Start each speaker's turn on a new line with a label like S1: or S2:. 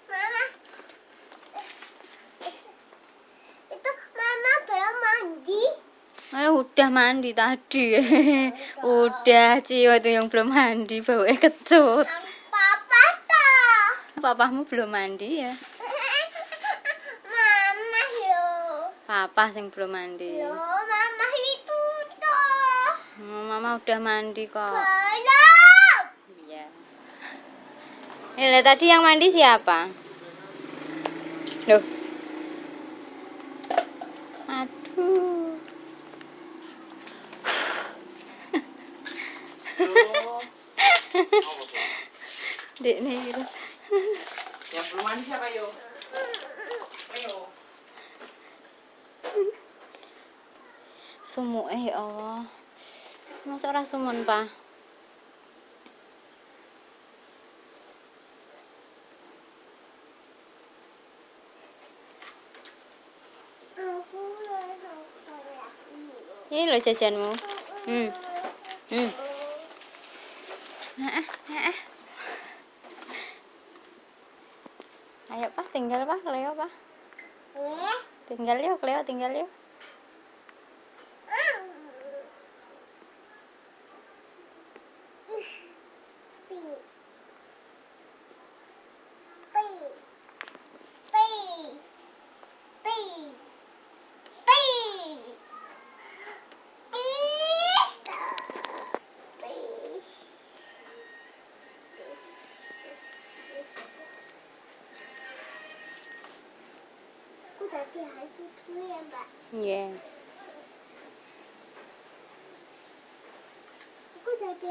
S1: Mama. Itu Mama belum mandi.
S2: Udah mandi tadi. Udah, Cio itu yang belum mandi, baunya kecut.
S1: Papa toh.
S2: Papamu belum mandi ya?
S1: Mama yo.
S2: Papa yang belum mandi.
S1: Yo, Mama itu toh.
S2: Mama udah mandi kok.
S1: Belum.
S2: Iya. Tadi yang mandi siapa? Loh. Aduh. Dek nih gitu.
S3: Yang belum mandi siapa yo? Ayo.
S2: Sumuk ya Allah. Masa ora sumun, Pak? Ini lo jajanmu. Ayo Pak, tinggal Pak, Cleo Pak. Tinggal yuk, Cleo, tinggal yuk.
S1: Aku tadi hantu dulu ya, Mbak.
S2: Iya.
S1: Aku tadi